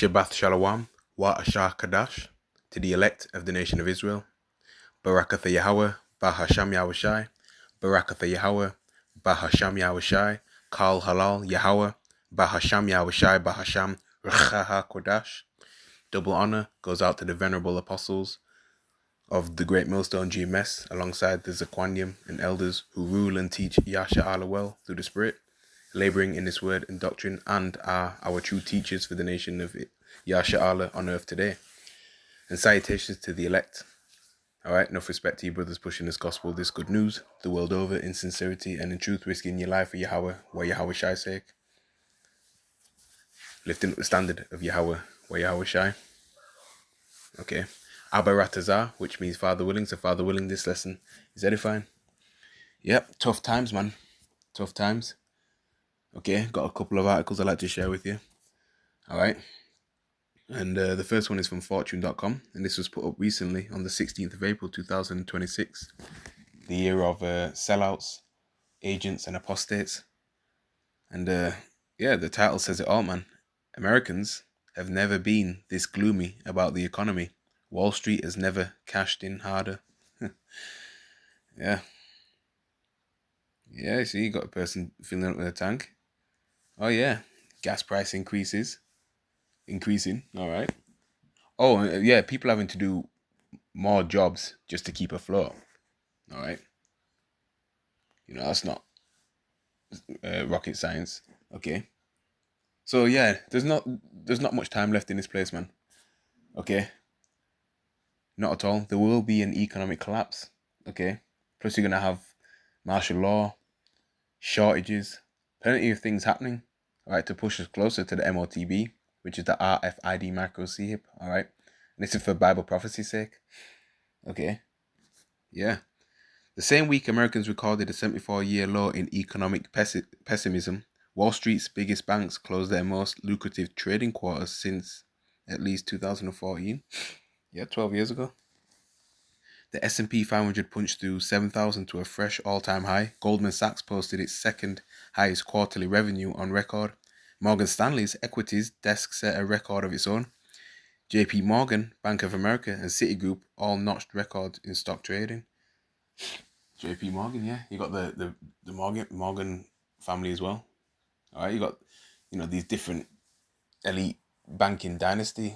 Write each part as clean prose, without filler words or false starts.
Shabbat Shalom, Wa Ashar Kadash, to the elect of the nation of Israel. Barakatha Yahweh, Bahasham Yahushai, Barakatha Yahweh, Bahasham Yahushai, Kal Halal Yahweh, Bahasham Yahushai, Bahasham Rechaha Kodash. Double honor goes out to the venerable apostles of the Great Millstone GMS, alongside the Zaquanium and elders who rule and teach Yasha Allah well through the Spirit, laboring in this word and doctrine, and are our true teachers for the nation of Yasha Allah on earth today. And salutations to the elect. Alright, enough respect to you brothers pushing this gospel, this good news, the world over, in sincerity and in truth, risking your life for Yahweh, why Yahweh Shai's sake. Lifting up the standard of Yahweh, why Yahweh Shai. Okay. Abaratazah, which means Father willing, so Father willing, this lesson is edifying. Yep, tough times, man. Tough times. Okay, got a couple of articles I'd like to share with you. Alright. And the first one is from fortune.com, and this was put up recently on the 16th of April 2026, the year of sellouts, agents, and apostates. And yeah, the title says it all, man. Americans have never been this gloomy about the economy. Wall Street has never cashed in harder. Yeah. Yeah, see, you got a person filling up with a tank. Oh, yeah. Gas price increasing. All right. Oh, yeah, people having to do more jobs just to keep afloat. All right. You know, that's not rocket science. Okay. So yeah, there's not much time left in this place, man. Okay. Not at all. There will be an economic collapse. Okay. Plus you're gonna have martial law, shortages, plenty of things happening. All right, to push us closer to the MOTB, which is the RFID micro CHIP. All right. And this is for Bible prophecy's sake. Okay. Yeah. The same week Americans recorded a 74-year low in economic pessimism, Wall Street's biggest banks closed their most lucrative trading quarters since at least 2014. Yeah, 12 years ago. The S&P 500 punched through 7,000 to a fresh all-time high. Goldman Sachs posted its second highest quarterly revenue on record. Morgan Stanley's equities desk set a record of its own. JP Morgan, Bank of America, and Citigroup all notched records in stock trading. JP Morgan, yeah. You got the Morgan family as well. All right, you got, these different elite banking dynasty,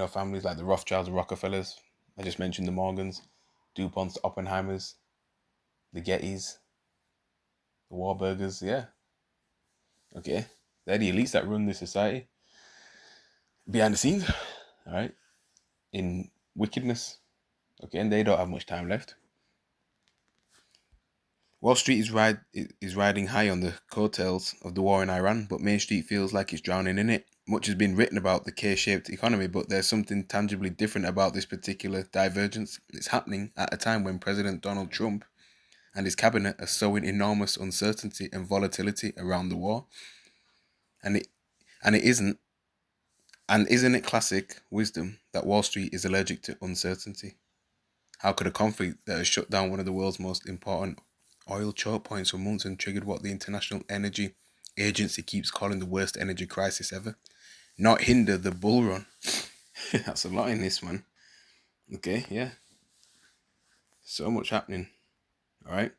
families like the Rothschilds, the Rockefellers. I just mentioned the Morgans, DuPonts, the Oppenheimers, the Gettys, the Warburgers, yeah. Okay, they're the elites that run this society. Behind the scenes, all right, in wickedness. Okay, and they don't have much time left. Wall Street is riding high on the coattails of the war in Iran, but Main Street feels like it's drowning in it. Much has been written about the K-shaped economy, but there's something tangibly different about this particular divergence. It's happening at a time when President Donald Trump and his cabinet are sowing enormous uncertainty and volatility around the war. And isn't it classic wisdom that Wall Street is allergic to uncertainty? How could a conflict that has shut down one of the world's most important oil choke points for months and triggered what the International Energy Agency keeps calling the worst energy crisis ever not hinder the bull run? That's a lot in this, man. Okay, yeah. So much happening. All right.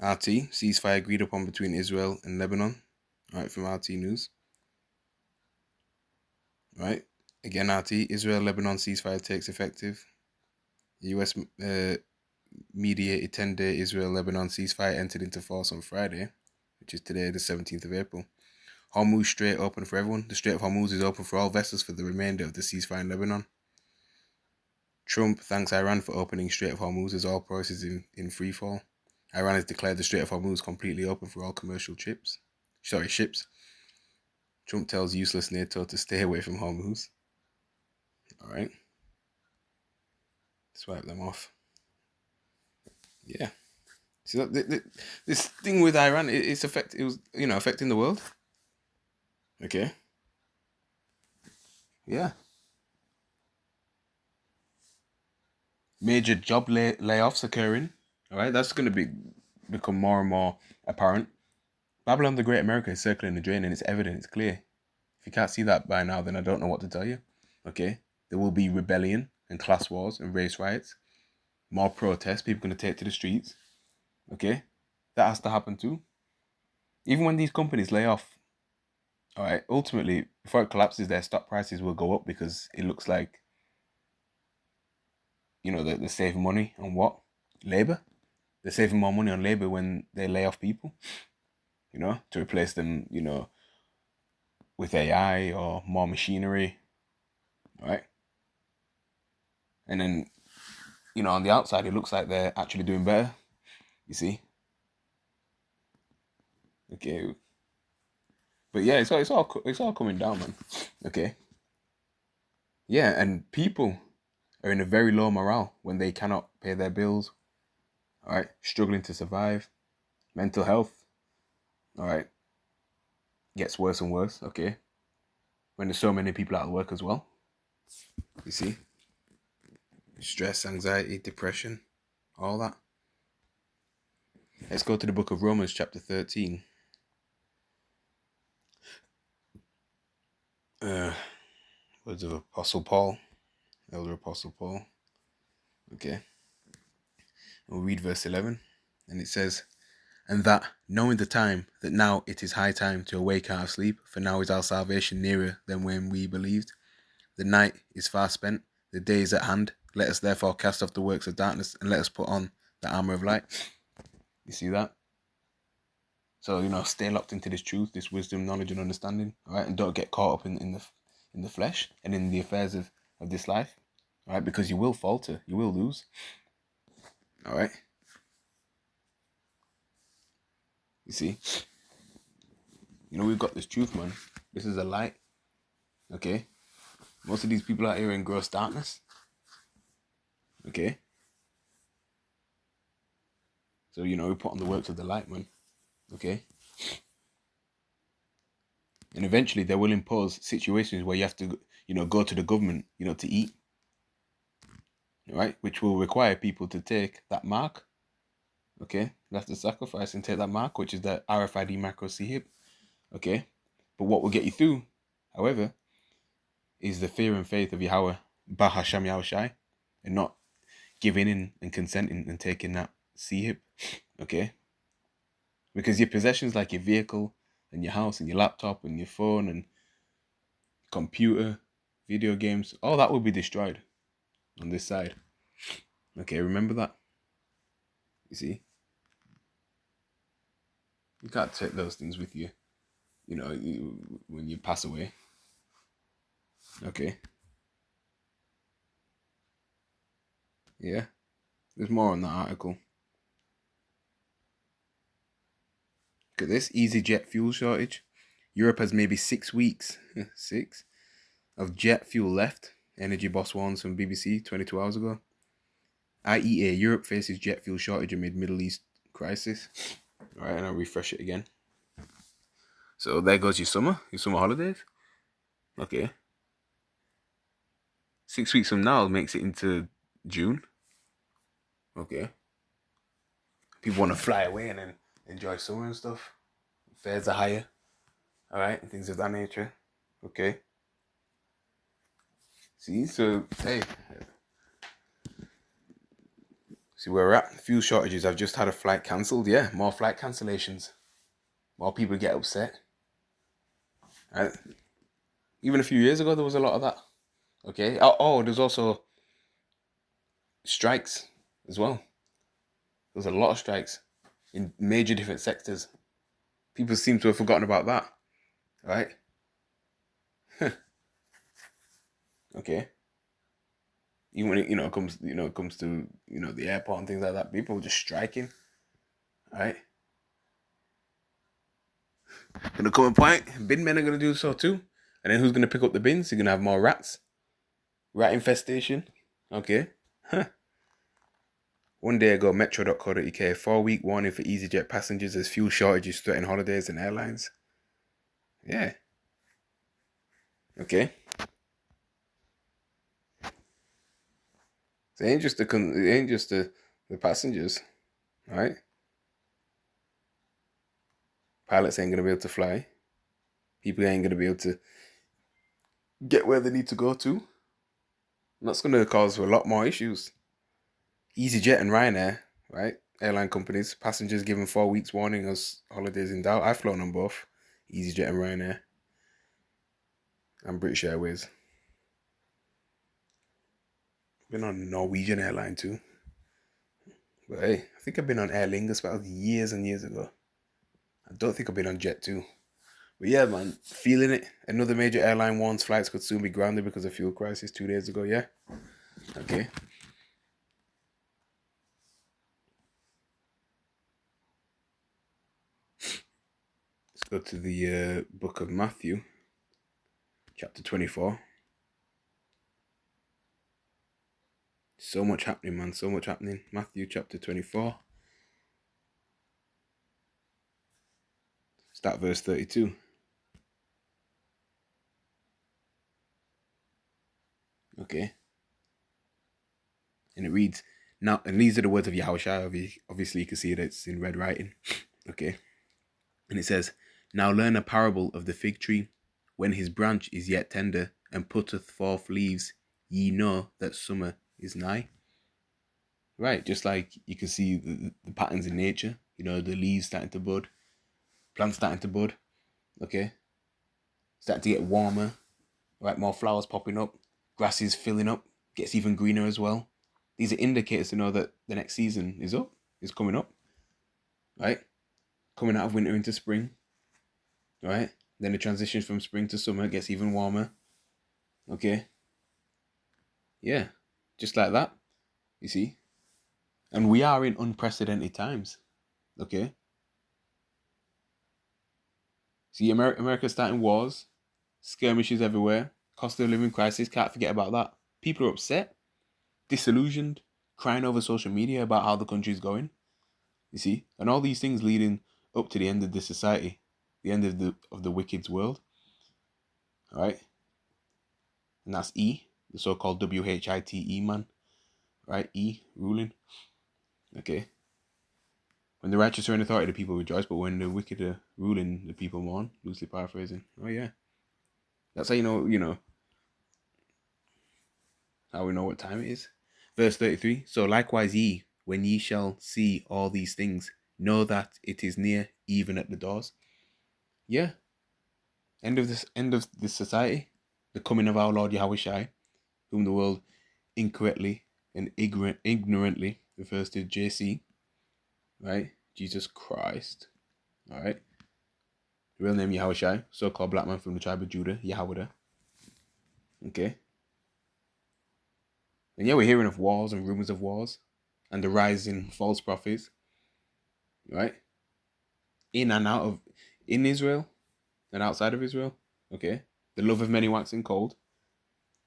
RT, ceasefire agreed upon between Israel and Lebanon. All right, from RT News. All right. Again, RT, Israel-Lebanon ceasefire takes effective. US mediated 10-day Israel-Lebanon ceasefire entered into force on Friday, which is today, the 17th of April. Hormuz Strait open for everyone. The Strait of Hormuz is open for all vessels for the remainder of the ceasefire in Lebanon. Trump thanks Iran for opening Strait of Hormuz as oil prices in free fall. Iran has declared the Strait of Hormuz completely open for all commercial ships. Trump tells useless NATO to stay away from Hormuz. All right. Swipe them off. Yeah. See, this thing with Iran, it was affecting the world. Okay. Yeah. Major job layoffs occurring. All right, that's going to become more and more apparent Babylon the Great America is circling the drain, and it's evident, it's clear. If you can't see that by now, then I don't know what to tell you. Okay? There will be rebellion and class wars and race riots. More protests, people going to take to the streets. Okay? That has to happen too. Even when these companies lay off, all right, ultimately, before it collapses, their stock prices will go up because it looks like, they're saving money on what? Labor. They're saving more money on labor when they lay off people, to replace them, with AI or more machinery, right? And then, on the outside, it looks like they're actually doing better. You see? Okay. But yeah, it's all coming down, man. Okay. Yeah, and people are in a very low morale when they cannot pay their bills. All right, struggling to survive. Mental health, all right, gets worse and worse. Okay, when there's so many people out of work as well. You see, stress, anxiety, depression, all that. Let's go to the book of Romans, chapter 13. Words of Apostle Paul, Elder Apostle Paul. Okay, we'll read verse 11, and it says, "And that, knowing the time, that now it is high time to awake out of sleep, for now is our salvation nearer than when we believed. The night is far spent, the day is at hand. Let us therefore cast off the works of darkness, and let us put on the armor of light." You see that? So, stay locked into this truth, this wisdom, knowledge, and understanding, all right? And don't get caught up in the flesh and in the affairs of this life, all right? Because you will falter, you will lose, all right? You see? We've got this truth, man. This is a light, okay? Most of these people out here in gross darkness, okay? So, we put on the works of the light, man, okay? And eventually they will impose situations where you have to, go to the government, to eat, right? Which will require people to take that mark, okay? You have to sacrifice and take that mark, which is the RFID macro CHIP, okay? But what will get you through, however, is the fear and faith of Yahweh, Bahasham Yahushai, and not giving in and consenting and taking that CHIP, okay? Because your possessions like your vehicle and your house and your laptop and your phone and computer, video games, all that will be destroyed on this side. Okay, remember that? You see? You can't take those things with you, when you pass away. Okay. Yeah. There's more on that article. Look at this. EasyJet fuel shortage. Europe has maybe 6 weeks, 6, of jet fuel left. Energy boss warns from BBC 22 hours ago. IEA, Europe faces jet fuel shortage amid Middle East crisis. All right, and I'll refresh it again. So there goes your summer holidays. Okay. 6 weeks from now makes it into June. Okay. People want to fly away and then enjoy summer and stuff. Fares are higher. All right, and things of that nature. Okay. See, so hey, see where we're at. Fuel shortages. I've just had a flight cancelled. Yeah, more flight cancellations. More people get upset. Right. Even a few years ago, there was a lot of that. Okay. Oh, there's also strikes as well. There's a lot of strikes in major different sectors. People seem to have forgotten about that. Right. Okay. Even when it comes to the airport and things like that, people just striking. Right. Gonna come a point, bin men are gonna do so too. And then who's gonna pick up the bins? You're gonna have more rats. Rat infestation. Okay. Huh. One day ago, metro.co.uk, 4-week warning for EasyJet passengers as fuel shortages threaten holidays and airlines. Yeah. Okay. So it ain't just the passengers, right? Pilots ain't gonna be able to fly. People ain't gonna be able to get where they need to go to. And that's gonna cause a lot more issues. EasyJet and Ryanair, right? Airline companies, passengers given 4 weeks warning as holidays in doubt. I've flown on both EasyJet and Ryanair and British Airways. Been on Norwegian airline too. But hey, I think I've been on Aer Lingus, but that was years and years ago. I don't think I've been on Jet 2. But yeah, man, feeling it. Another major airline warns flights could soon be grounded because of fuel crisis 2 days ago. Yeah. Okay. Let's go to the book of Matthew, chapter 24. So much happening, man. So much happening. Matthew chapter 24. Start verse 32. Okay. And it reads, now, and these are the words of Yahushua. Obviously, you can see that it's in red writing. Okay. And it says, now learn a parable of the fig tree. When his branch is yet tender and putteth forth leaves, ye know that summer is nigh. Right, just like you can see the patterns in nature. You know, the leaves starting to bud, plants starting to bud. Okay. Starting to get warmer. Right, more flowers popping up. Grass is filling up. Gets even greener as well. These are indicators to know that the next season is up. Is coming up. Right? Coming out of winter into spring. Right? Then the transition from spring to summer gets even warmer. Okay? Yeah. Just like that. You see? And we are in unprecedented times. Okay? See, America's starting wars. Skirmishes everywhere. Cost of living crisis. Can't forget about that. People are upset. Disillusioned. Crying over social media about how the country's going. You see? And all these things leading up to the end of this society. The end of the wicked's world. Alright? And that's E. The so-called WHITE man. Right? E. Ruling. Okay? When the righteous are in authority, the people rejoice, but when the wicked are ruling, the people mourn. Loosely paraphrasing. Oh yeah. That's how you know how we know what time it is. Verse 33. So likewise ye, when ye shall see all these things, know that it is near, even at the doors. Yeah. End of this society. The coming of our Lord Yahushai, whom the world incorrectly and ignorantly refers to JC. Right? Jesus Christ. Alright. Real name Yahushai, so-called black man from the tribe of Judah, Yahweh. Okay. And yeah, we're hearing of wars and rumors of wars and the rise in false prophets, right? In and out of, in Israel and outside of Israel, okay? The love of many waxing cold.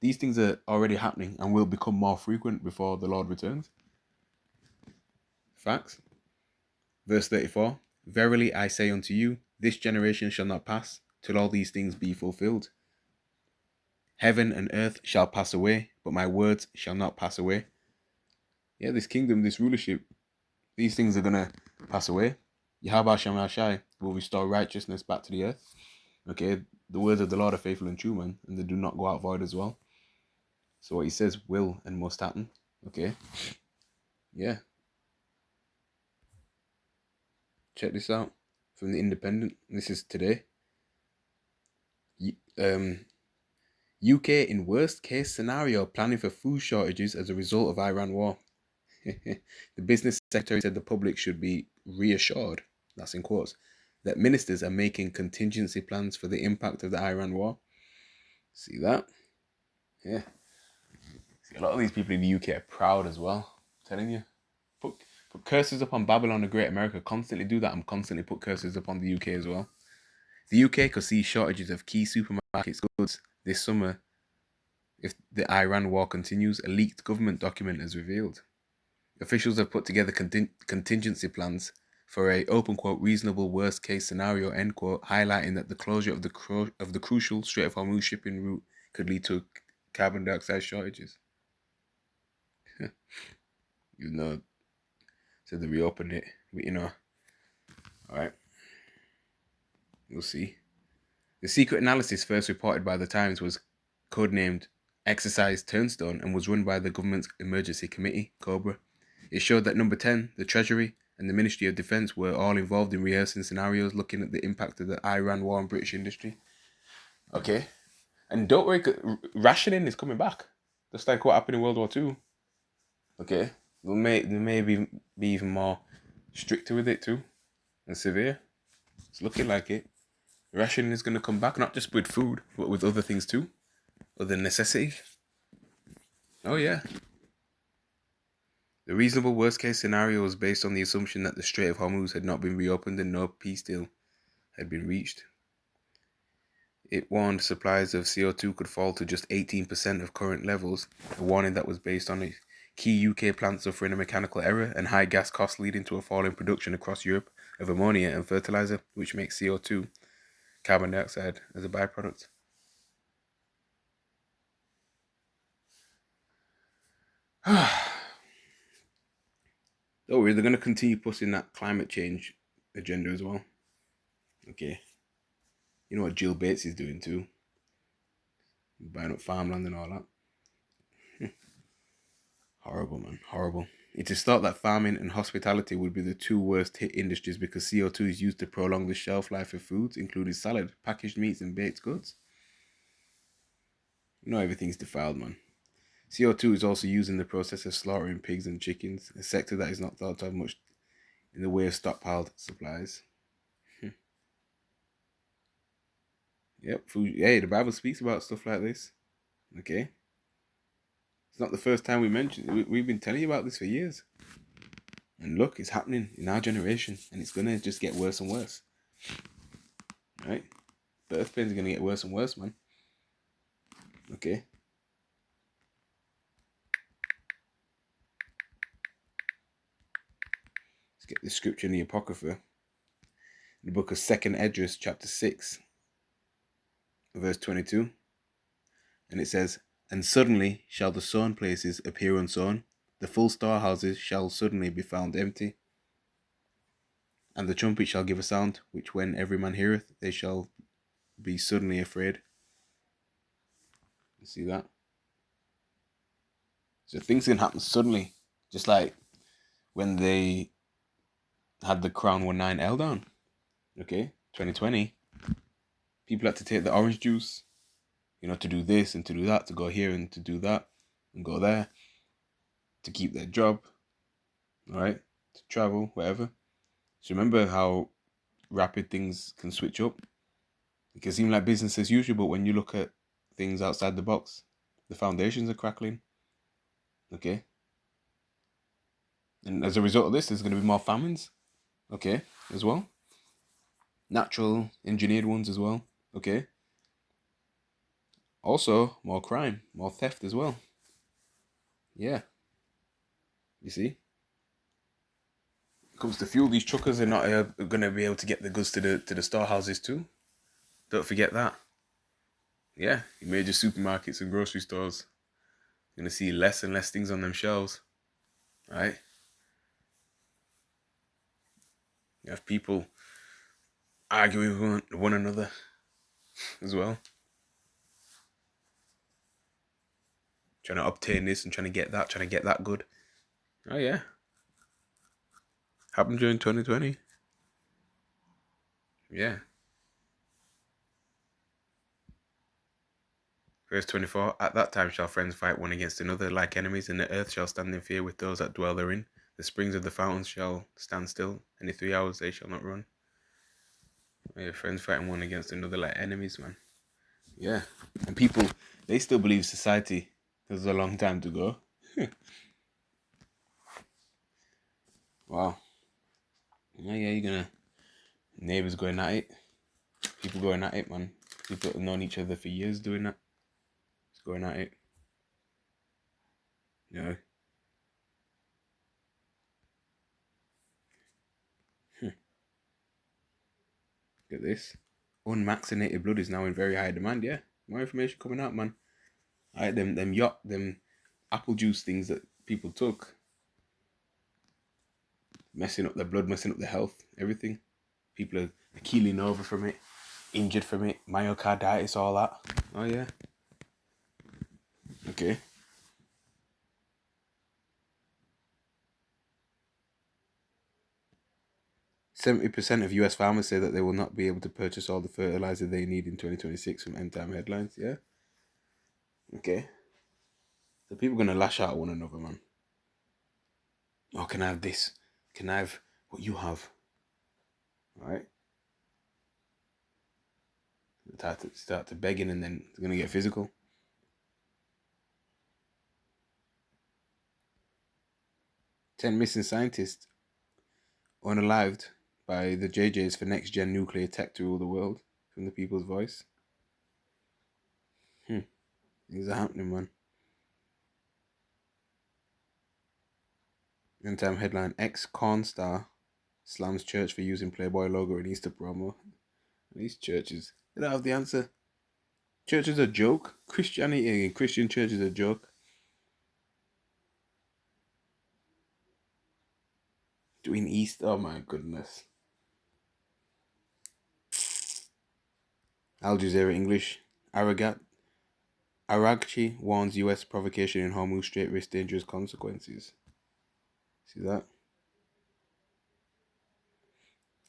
These things are already happening and will become more frequent before the Lord returns. Facts. Verse 34. Verily I say unto you, this generation shall not pass till all these things be fulfilled. Heaven and earth shall pass away, but my words shall not pass away. Yeah, this kingdom, this rulership, these things are going to pass away. Yahweh Shai will restore righteousness back to the earth. Okay, the words of the Lord are faithful and true, man, and they do not go out void as well. So what he says will and must happen. Okay, yeah. Check this out from the Independent. This is today. UK in worst case scenario planning for food shortages as a result of Iran war. The business secretary said the public should be reassured, that's in quotes, that ministers are making contingency plans for the impact of the Iran war. See that? Yeah. See, a lot of these people in the UK are proud as well. I'm telling you. Put curses upon Babylon the Great. America constantly do that and constantly put curses upon the UK as well. The UK could see shortages of key supermarkets goods this summer if the Iran war continues, a leaked government document has revealed. Officials have put together contingency plans for a open quote reasonable worst case scenario end quote, highlighting that the closure of the crucial Strait of Hormuz shipping route could lead to carbon dioxide shortages. You know, so they reopened it, all right. We'll see. The secret analysis first reported by the Times was codenamed Exercise Turnstone and was run by the government's Emergency Committee, COBRA. It showed that Number 10, the Treasury, and the Ministry of Defence were all involved in rehearsing scenarios looking at the impact of the Iran war on British industry. Okay. And don't worry, rationing is coming back. Just like what happened in World War II. Okay. They may be even more stricter with it too. And severe. It's looking like it. Rationing is going to come back, not just with food, but with other things too. Other necessities. Oh yeah. The reasonable worst-case scenario was based on the assumption that the Strait of Hormuz had not been reopened and no peace deal had been reached. It warned supplies of CO2 could fall to just 18% of current levels, a warning that was based on a key UK plant suffering a mechanical error and high gas costs leading to a fall in production across Europe of ammonia and fertilizer, which makes CO2, carbon dioxide, as a byproduct. Don't worry, they're going to continue pushing that climate change agenda as well. Okay. You know what Jill Bates is doing too? Buying up farmland and all that. Horrible, man. Horrible. It is thought that farming and hospitality would be the two worst hit industries because CO2 is used to prolong the shelf life of foods, including salad, packaged meats, and baked goods. You know everything's defiled, man. CO2 is also used in the process of slaughtering pigs and chickens, a sector that is not thought to have much in the way of stockpiled supplies. Yep, food. Hey, the Bible speaks about stuff like this. Okay. It's not the first time we mentioned it. We've been telling you about this for years. And look, it's happening in our generation. And it's going to just get worse and worse. Right? Birth pains are going to get worse and worse, man. Okay. Let's get the scripture in the Apocrypha. In the book of 2nd Esdras, chapter 6, verse 22. And it says, "And suddenly shall the sown places appear unsown. The full storehouses shall suddenly be found empty. And the trumpet shall give a sound, which when every man heareth, they shall be suddenly afraid." You see that? So things can happen suddenly. Just like when they had the Crown 19L down. Okay? 2020. People had to take the orange juice, to do this and to do that, to go here and to do that, and go there, to keep their job, all right? To travel, whatever. So remember how rapid things can switch up? It can seem like business as usual, but when you look at things outside the box, the foundations are crackling. Okay? And as a result of this, there's going to be more famines. Okay? As well. Natural, engineered ones as well. Okay? Also, more crime, more theft as well. Yeah. You see? When it comes to fuel, these truckers are not going to be able to get the goods to the storehouses too. Don't forget that. Yeah, major supermarkets and grocery stores. You're going to see less and less things on them shelves. Right? You have people arguing with one another as well. Trying to obtain this and trying to get that good. Oh yeah. Happened during 2020. Yeah. Verse 24, "At that time shall friends fight one against another like enemies, and the earth shall stand in fear with those that dwell therein. The springs of the fountains shall stand still, and in 3 hours they shall not run." Yeah, friends fighting one against another like enemies, man. Yeah. And people, they still believe society has a long time to go. Wow. Yeah, you're gonna... Neighbours going at it. People going at it, man. People that have known each other for years doing that. It's going at it. Yeah. Get this. Unvaccinated blood is now in very high demand, yeah. More information coming out, man. Alright, them apple juice things that people took. Messing up their blood, messing up their health, everything. People are keeling over from it. injured from it, myocarditis, all that. Oh yeah. Okay. 70% of US farmers say that they will not be able to purchase all the fertilizer they need in 2026 from End Time Headlines. Yeah. Okay. So people are going to lash out at one another, man. Oh, can I have this? Can I have what you have? All right. Start to begging, and then it's going to get physical. 10 missing scientists unalived by the JJs for next gen nuclear tech to rule the world, from the People's Voice. Things are happening, man. End Time Headline: ex-Corn star slams church for using Playboy logo in Easter promo. These churches, they don't have the answer. Church is a joke. Christianity and Christian church is a joke. Doing Easter, oh my goodness. Al Jazeera English: Aragchi warns US provocation in Hormuz Strait risks dangerous consequences. See that?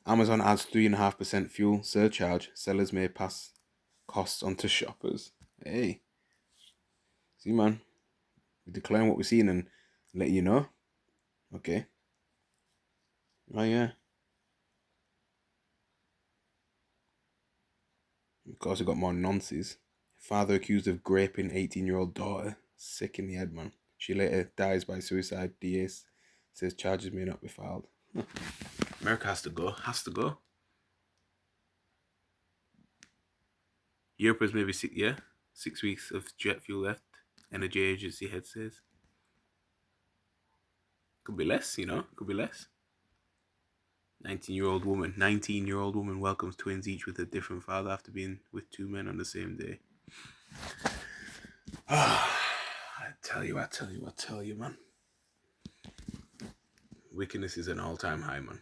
Amazon adds 3.5% fuel surcharge. Sellers may pass costs onto shoppers. Hey. See, man. We're declaring what we're seeing and let you know. Okay. Oh, yeah. Of course, we got more nonsense. Father accused of raping 18-year-old daughter. Sick in the head, man. She later dies by suicide. DA says charges may not be filed. America has to go. Has to go. Europe has maybe 6 weeks of jet fuel left. Energy agency head says. Could be less, Could be less. 19-year-old woman welcomes twins each with a different father after being with two men on the same day. I tell you, man. Wickedness is an all-time high, man.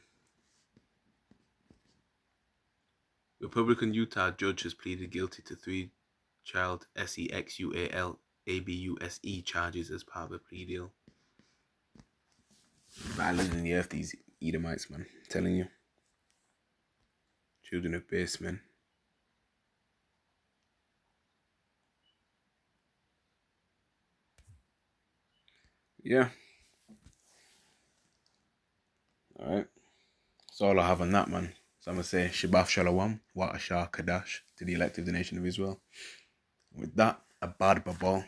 Republican Utah judge has pleaded guilty to 3-child SEXUAL ABUSE charges as part of a plea deal. Violent in the earth, these Edomites, man. I'm telling you. Children of base, man. Yeah. Alright. That's all I have on that, man. So I'm going to say Shabbat Shalom, Wa Ashar Kadash to the elect of the nation of Israel. With that, Abad Babal.